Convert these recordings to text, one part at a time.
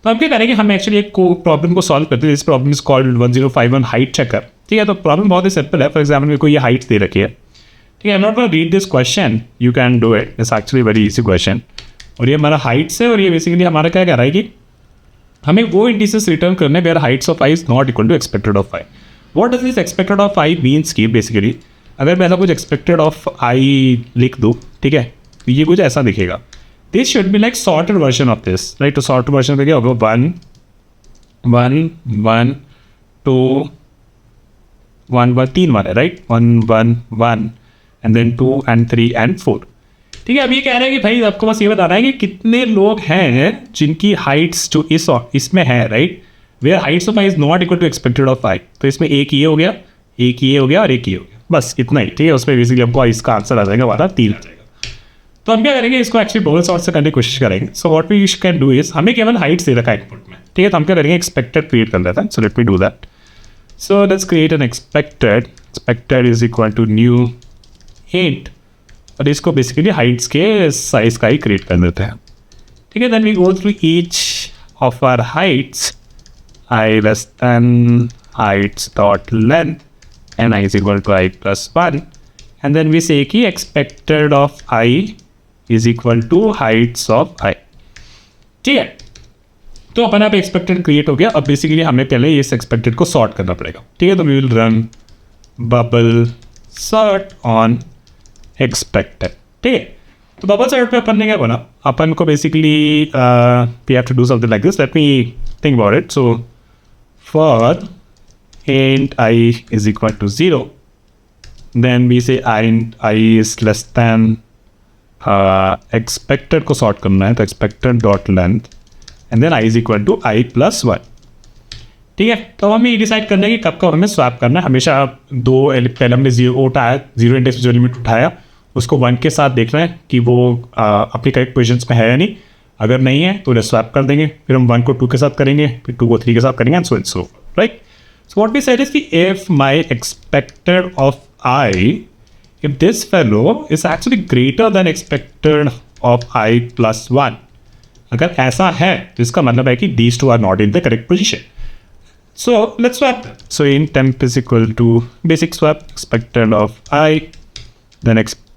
तो हम क्या करेंगे, हम एक्चुअली एक प्रॉब्लम को सॉल्व करते हैं. इस problem is called 1051 height checker. ठीक है, तो प्रॉब्लम बहुत ही सिंपल है. फॉर एग्जाम्पल मेरे को ये हाइट दे रखी है. ठीक है, I am not going to read this question, you can do it, it's actually very easy question. और ये हमारा हाइट्स है, और ये बेसिकली हमारा क्या कह रहा है कि हमें वो इंडिसेस रिटर्न करने where heights of I is not equal to expected of I. What does this expected of I means की बेसिकली अगर मैं ऐसा कुछ एक्सपेक्टेड ऑफ आई लिख दूँ, ठीक है, तो ये कुछ ऐसा दिखेगा. This should be like sorted version of this, right. तो सॉर्टेड वर्जन में क्या होगा, 1 1 1 2 1 1 3 1 है, right. 1 1 1 and then 2 and 3 and 4. ठीक है, अब ये कह रहे हैं कि भाई आपको बस ये बताना है कि कितने लोग हैं जिनकी हाइट्स जो इसमें है, right, where heights of I is not equal to expected of i. तो इसमें एक ये हो गया, एक ये हो गया और एक ये हो गया, बस इतना ही. ठीक है, उसमें बेसिकली हमको इसका आंसर आ जाएगा, वाला 3 आ जाएगा. तो हम क्या करेंगे, इसको एक्चुअली डबल सॉर्ट से करने की कोशिश करेंगे. So what we can do is, हमें केवल हाइट्स दे रखा है इनपुट में. ठीक है, तो हम क्या करेंगे, एक्सपेक्टेड क्रिएट कर लेते हैं. So let me do that. So let's create an expected is equal to new int, और इसको बेसिकली हाइट्स के साइज का ही क्रिएट कर देते हैं. ठीक है, then we go through each of our heights, i less than heights dot length and i is equal to i plus 1, and then we say कि expected of I is equal to heights of i. ठीक है, तो अपन आप expected create हो गया. अब basically हमें पहले इस एक्सपेक्टेड को सॉर्ट करना पड़ेगा. ठीक है, तो we will run bubble sort on expected. ठीक है, तो बबल सॉर्ट पे अपन ने क्या बोला, अपन को basically we have to do something like this. Let me think about it. So for int i is equal to 0, then we say i is less than expected को sort करना है, तो expected dot length and then i is equal to i plus 1. ठीक है, तो हमें ये decide करना है कि कब हमें स्वैप करना है. हमेशा पहले हमने 0 उठाया, 0 इंडेक्स जो लिमिट उठाया उसको 1 के साथ देखना है कि वो अपनी करेक्ट पोजिशन में है या नहीं. अगर नहीं है तो उन्हें स्वैप कर देंगे. फिर हम 1 को 2 के साथ करेंगे, फिर 2 को 3 के साथ करेंगे, and so right. So what we said is that if my expected of I, if this fellow is actually greater than expected of I plus 1, अगर ऐसा है तो इसका मतलब है कि these two are not in the correct position. So let's swap them. So in temp is equal to basic swap expected of I, then expected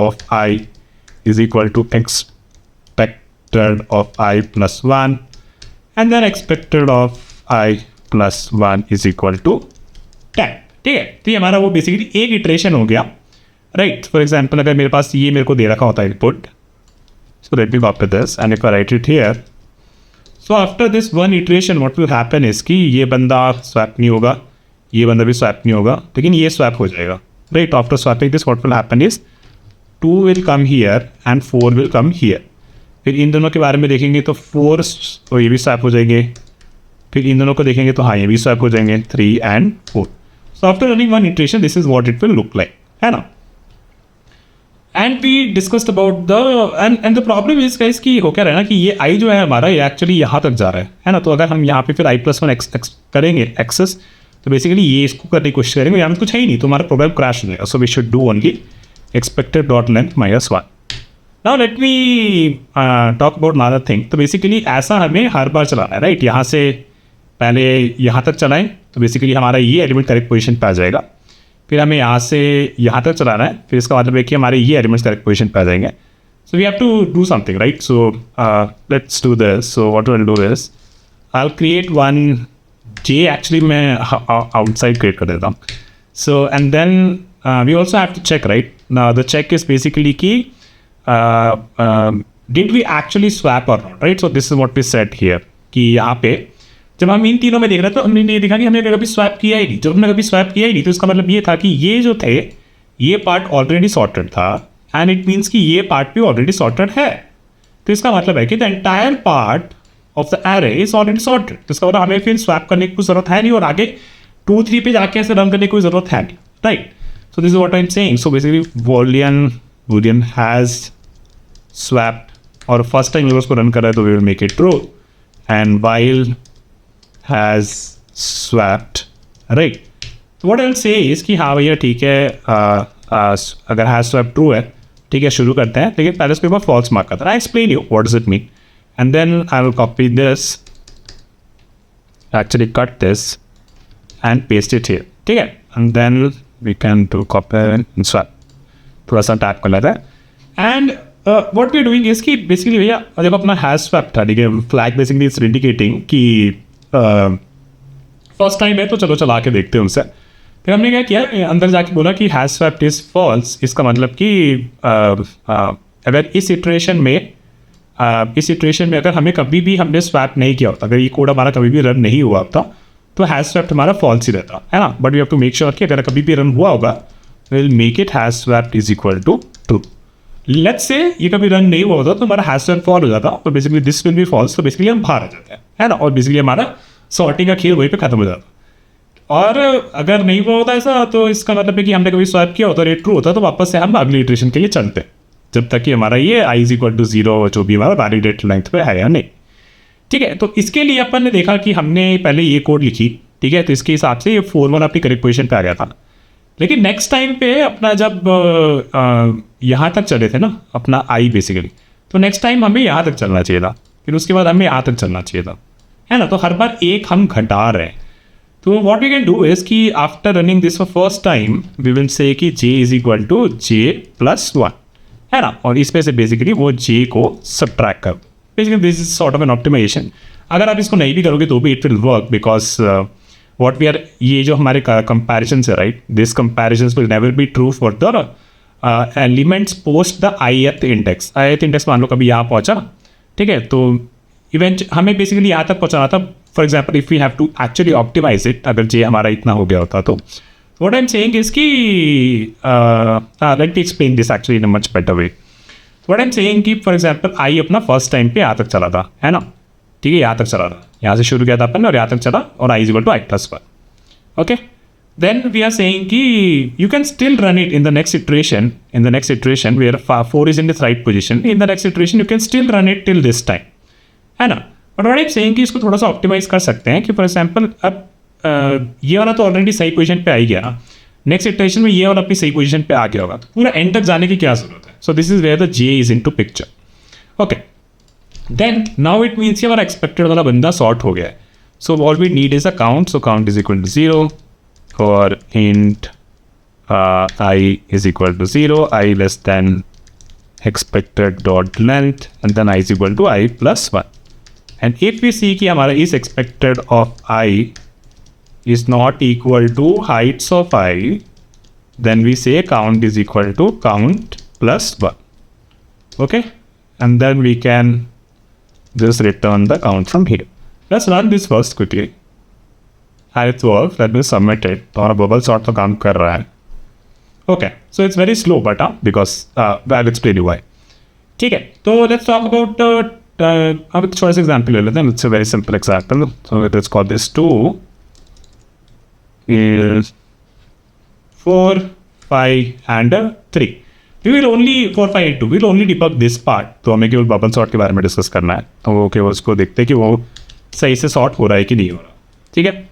of I is equal to expected of I plus 1. And then expected of I plus 1 is equal to 10. ठीक है, तो ये हमारा वो basically एक iteration हो गया, right. For example अगर मेरे पास ये मेरे को दे रखा होता है input, so let me copy this and if I right it here. So after this one iteration what will happen is कि ये बंदा स्वैप नहीं होगा, ये बंदा भी स्वैप नहीं होगा, लेकिन ये स्वैप हो जाएगा, right. After swapping this what will happen is 2 will come here and 4 will come here. फिर इन दोनों के बारे में देखेंगे तो 4 तो ये भी स्वैप हो जाएंगे. फिर इन दोनों को देखेंगे तो हाँ ये भी स्वैप हो जाएंगे, 3 and 4. So after running one iteration this is what it will look like, है ना. And we discussed about the and the problem is guys कि हो क्या रहा है ना कि ये आई जो है हमारा ये एक्चुअली यहाँ तक जा रहा है ना. तो अगर हम यहाँ पे फिर आई प्लस 1 करेंगे एक्सेस, तो बेसिकली ये इसको करने की कोशिश करेंगे, यहाँ में कुछ है ही नहीं, तो हमारा प्रोग्राम क्रैश हो जाएगा. So we should do only expected dot length minus 1. Now let me talk about another thing. तो बेसिकली ऐसा हमें हर बार चलाना है, राइट. यहाँ से पहले यहाँ तक चलाएं तो बेसिकली हमारा ये एलिमेंट करेक्ट पोजीशन पे आ जाएगा. फिर हमें यहाँ से यहाँ तक चलाना है, फिर इसका मतलब है कि हमारे ये एलिमेंट्स करेक्ट पोजीशन पे आ जाएंगे. So we have to do something, right. So let's do this. So what will do is I will create one J, actually मैं आउटसाइड क्रिएट कर देता हूँ. So and then we also have to check, right. The check is basically कि did we actually swap or not, right? So this is what we said here कि यहाँ पे जब हम इन तीनों में देख रहे थे तो हमने ये देखा कि हमने कभी स्वैप किया ही नहीं. जब हमने कभी स्वैप किया ही नहीं तो इसका मतलब ये था कि ये जो थे ये पार्ट ऑलरेडी सॉर्टेड था, एंड इट मीन्स कि ये पार्ट भी ऑलरेडी सॉर्टेड है. तो इसका मतलब है कि the entire part of the array is already sorted. तो इसका मतलब हमें फिर स्वैप करने की कोई जरूरत है नहीं, और आगे 2 3 पे जाके ऐसे रन करने की कोई जरूरत है नहीं, right. So this is what I am saying. So basically Boolean has swapped, और फर्स्ट टाइम उसको रन कर रहा है तो we will make it true, and while has swapped, right. तो what I will say is कि हाँ भैया ठीक है, अगर हैज स्वैप ट्रू है, ठीक है, शुरू करते हैं, लेकिन पहले उसके ऊपर फॉल्स मार्क करता है। I explain you what does it mean and then I will copy this, actually cut this and paste it here, ठीक है, and then we can do copy and swap, थोड़ा सा टैप कर लेते हैं। And what we are doing is कि basically भैया जब अपना हैश स्वैप था, ठीक है, फ्लैग बेसिकली इज इंडिकेटिंग कि फर्स्ट टाइम है तो चलो चला के देखते हैं उनसे। फिर हमने क्या किया, अंदर जाके बोला कि हैश स्वैप इज फॉल्स। इसका मतलब कि अगर इस इटरेशन में अगर हमें कभी भी हमने स्वैप नहीं किया होता, अगर ये कोड हमारा कभी भी रन नहीं हुआ होता, तो हैश स्वैप हमारा फॉल्स ही रहता है ना। But we have to make sure कि अगर कभी भी रन हुआ होगा, will make it hash swap is equal to true. Let's say ये कभी रन नहीं हुआ होता तो हमारा हैश स्वैप फॉल हो जाता, तो basically this will be false, तो बेसिकली हम बाहर आ जाते हैं, है ना, और बेसिकली हमारा सॉर्टिंग का खेल वहीं पे खत्म हो जाता। और अगर नहीं हुआ होता ऐसा, तो इसका मतलब है कि हमने कभी स्वैप किया होता और ये ट्रू होता, तो वापस से हम अगली इटरेशन के लिए चलते हैं, जब तक कि हमारा ये आई इज इक्वल टू 0 जो भी हमारा वैलिडेट लेंथ पे है या नहीं, ठीक है। तो इसके लिए अपन ने देखा कि हमने पहले ये कोड लिखी, ठीक है, तो इसके हिसाब से ये 4-1 अपनी करेक्ट पोजीशन पे आ गया था। लेकिन नेक्स्ट टाइम पे अपना जब यहाँ तक चले थे ना अपना आई बेसिकली, तो नेक्स्ट टाइम हमें यहाँ तक चलना चाहिए था, फिर उसके बाद हमें यहाँ तक चलना चाहिए था, है ना। तो हर बार एक हम घटा रहे हैं। तो what we can do is कि after running this for first time we will say कि j is equal to j+1, है ना, और इसमें से बेसिकली वो j को सब्ट्रैक्ट कर, basically this is sort of an optimization. अगर आप इसको नहीं भी करोगे तो भी it will work, because what we are, ये जो हमारे कंपैरिजन है, right, this comparison will never be true for the elements post the ith index. ith index मान लो कभी यहाँ पहुँचा, ठीक है, तो इवेंट हमें बेसिकली यहाँ तक पहुँचाना था। For example if we have to actually optimise it, अगर जे हमारा इतना हो गया होता, तो what I am saying is कि let me explain this actually in a much better way. What I am saying कि फॉर एग्जाम्पल आई अपना फर्स्ट टाइम पे यहाँ तक चला था, है ना, ठीक है, यहाँ तक चला था, यहाँ से शुरू किया था अपन और यहाँ तक चला, और i is equal to i+1, okay. Then we are saying कि you can still run it in the next iteration where 4 is in this right position, in the next iteration you can still run it till this time, है ना। But what I am saying कि इसको थोड़ा सा optimise कर सकते हैं कि फॉर एग्जाम्पल अब ये वाला तो ऑलरेडी सही पोजीशन पे आ ही गया, नेक्स्ट इटरेशन में ये वाला अपनी सही पोजीशन पे आ गया होगा, तो पूरा एंड तक जाने की क्या जरूरत है। So this is where the j is into picture, okay. Then now it means कि हमारा एक्सपेक्टेड वाला बंदा सॉर्ट हो गया है। So all we need is a count, so count is equal to 0 और int I is equal to 0, I less than expected dot length, and then I is equal to i+1. And if we see कि हमारा is expected of I is not equal to heights of I, then we say count is equal to count+1, okay, and then we can just return the count from here. Let's run this first quickly. It works. Let me submit it. तो हमारा bubble sort तो काम कर रहा है, okay, so it's very slow but because I'll explain you why, ठीक है। तो let's talk about अब एक छोटा सा एग्जाम्पल ले लेते हैं। It's a very simple example. So let's call this 2 is 4, 5 and 3. We will only 4, 5 and 2. We will only debug this part. तो हमें केवल बबल सॉर्ट के बारे में डिस्कस करना है, तो वो केवल उसको देखते हैं कि वो सही से सॉर्ट हो रहा है कि नहीं हो रहा, ठीक है।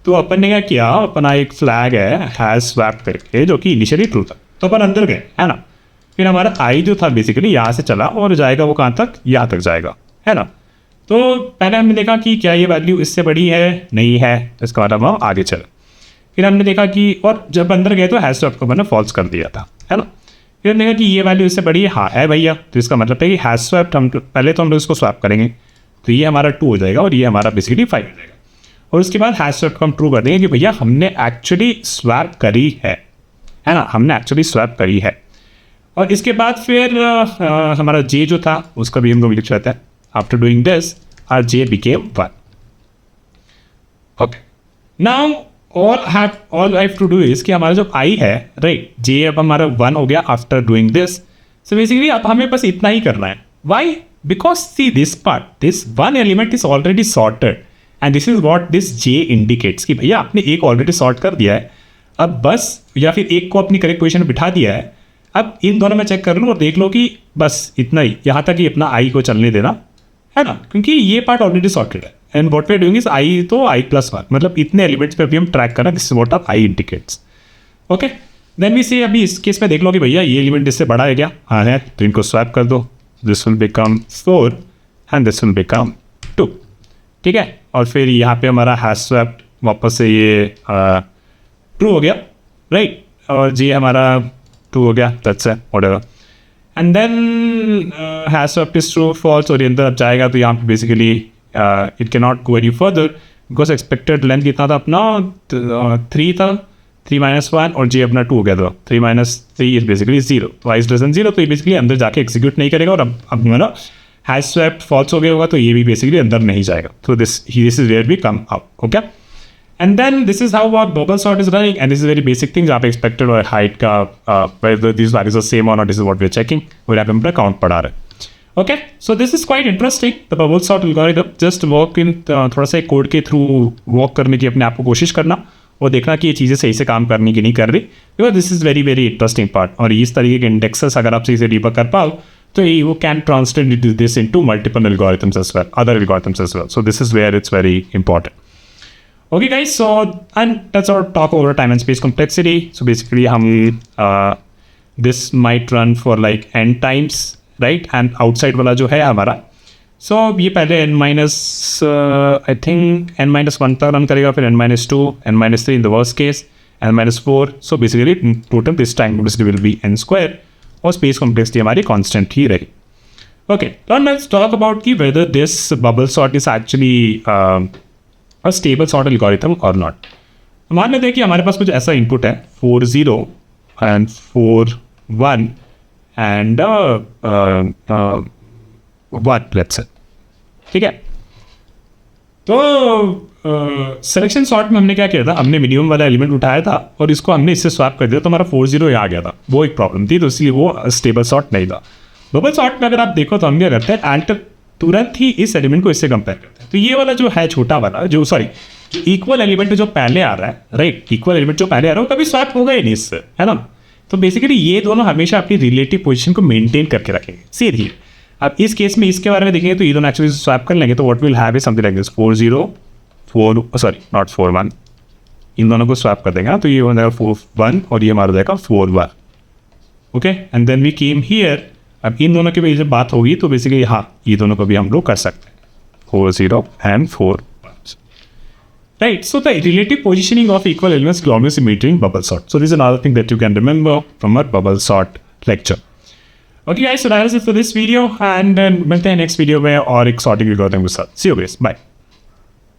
तो अपन ने क्या किया, अपना एक फ्लैग है हैश स्वैप करके जो कि इनिशियली ट्रू था, तो अपन अंदर गए, है ना। फिर हमारा आई जो था बेसिकली यहाँ से चला और जाएगा वो कहाँ तक, यहाँ तक जाएगा, है ना। तो पहले हमने देखा कि क्या ये वैल्यू इससे बड़ी है, नहीं है, तो इसका मतलब हम आगे चले। फिर हमने देखा कि, और जब अंदर गए तो हैश स्वैप को मैंने फॉल्स कर दिया था, है ना। फिर हमने देखा कि ये वैल्यू इससे बड़ी है, हाँ है भैया, तो इसका मतलब है कि हैश स्वैप हम पहले तो हम लोग इसको स्वैप करेंगे, तो ये हमारा 2 हो जाएगा और ये हमारा बेसिकली 5 हो जाएगा। और उसके बाद हैश स्वैप को हम ट्रू कर देंगे कि भैया हमने एक्चुअली स्वैप करी है ना, हमने एक्चुअली स्वैप करी है। और इसके बाद फिर हमारा जे जो था उसका भी हम लोग लिख लेते हैं। After doing this R J became 1, ओके। Now all I have to do is कि हमारा जो आई है, राइट, जे अब हमारा 1 हो गया after doing this. So basically अब हमें बस इतना ही करना है। Why? Because see this part, this 1 element is already sorted and this is what this J indicates कि भैया आपने एक ऑलरेडी सॉर्ट कर दिया है, अब बस, या फिर एक को अपनी करेक्ट पोजीशन में बिठा दिया है, अब इन दोनों में चेक कर लो और देख लो कि बस इतना ही, यहाँ तक ही अपना आई को चलने देना, है ना, क्योंकि ये पार्ट ऑलरेडी सॉर्टेड है। And what we are doing is I, तो i+1, मतलब इतने एलिमेंट्स पे अभी हम ट्रैक करना, this is what R I indicates, okay. Then we say अभी इस केस में देख लो कि भैया ये एलिमेंट इससे बड़ा है क्या? हाँ है, तो इनको स्वैप कर दो. This will become 4 and this will become 2. ठीक है, और फिर यहाँ पे हमारा हैश स्वैप वापस से ये ट्रू हो गया, राइट, और जी हमारा 2 हो गया. That's it, whatever. And then hash swap is true false, और ये अंदर अब जाएगा तो यहाँ पे basically it can not go any further because expected length कितना था अपना? 3 था, 3 - 1, और जी अपना 2 हो गया था. 3 - 3 इज बेसिकली 0, तो i <0, तो ये बेसिकली अंदर जाके एग्जीक्यूट नहीं करेगा. और अब हमारा हैश स्वैप फॉल्स हो गया होगा तो ये भी बेसिकली अंदर नहीं जाएगा. तो this is where we come out. Okay, and then this is how our bubble sort is running, and this is very basic thing. जहाँ पे एक्सपेक्टेड और हाइट का whether these values are same or not, this is what we are checking. और यहाँ पे हमारा count पढ़ा रहा है. Okay, so this is quite interesting. The bubble sort algorithm. Just work in थोड़ा सा कोड के थ्रू वॉक करने की अपने आप को कोशिश करना और देखना कि ये चीज़ें सही से काम करने की नहीं कर रही. Because this is very very interesting part. और इस तरीके के इंडेक्सेस अगर आप सही से डीबग कर पाओ तो you can translate this into multiple algorithms as well, other algorithms as well. So this is where it's very important. Okay guys, so and that's our talk over time and space complexity. So basically this might run for like n times, right? And outside वाला जो है हमारा, so ये पहले I think n-1 तक run करेगा, फिर n-2, n-3 in the worst case, n-4. So basically total this time complexity will be n square. और स्पेस कॉम्प्लेक्सिटी हमारी कांस्टेंट ही रही. ओके, तो लेट्स टॉक अबाउट कि whether this bubble sort is actually a stable sort algorithm और not. मान लेते हैं कि हमारे पास कुछ ऐसा इनपुट है 4 0 एंड 4 1 एंड 1, लेट्स से. ठीक है, तो सिलेक्शन सॉर्ट में हमने क्या किया था? हमने मिनिमम वाला एलिमेंट उठाया था और इसको हमने इससे स्वैप कर दिया, तो हमारा 4 0 आ गया था. वो एक प्रॉब्लम थी, तो इसलिए वो स्टेबल सॉर्ट नहीं था. बबल सॉर्ट में अगर आप देखो तो हम क्या करते हैं, एंड तुरंत ही इस एलिमेंट को इससे कंपेयर करते हैं. तो ये वाला जो है छोटा वाला जो इक्वल एलिमेंट जो पहले आ रहा है, राइट, इक्वल एलिमेंट जो पहले आ रहा है वो कभी स्वैप होगा ही नहीं इससे, है ना. तो बेसिकली ये दोनों हमेशा अपनी रिलेटिव पोजिशन को मेनटेन करके रखेंगे सीधी. अब इस केस में इसके बारे में देखेंगे तो ये दोनों एक्चुअली स्वैप कर लेंगे, तो what will have is something like this 4 0 4 sorry not 4 1. इन दोनों को स्वैप कर देंगे, तो ये हो जाएगा 4 1 और ये हमारा जाएगा 4 1. Okay, and then we came here. अब इन दोनों के बीच जब बात होगी तो बेसिकली हाँ, ये दोनों को भी हम लोग कर सकते हैं 4 0 and 4 1. Right, so the relative positioning of equal elements always symmetry in bubble sort. So this is another thing that you can remember from our bubble sort lecture. Okay guys, so that is it for this video, and मिलते हैं next video में और एक sorting algorithm के साथ. See you guys, bye.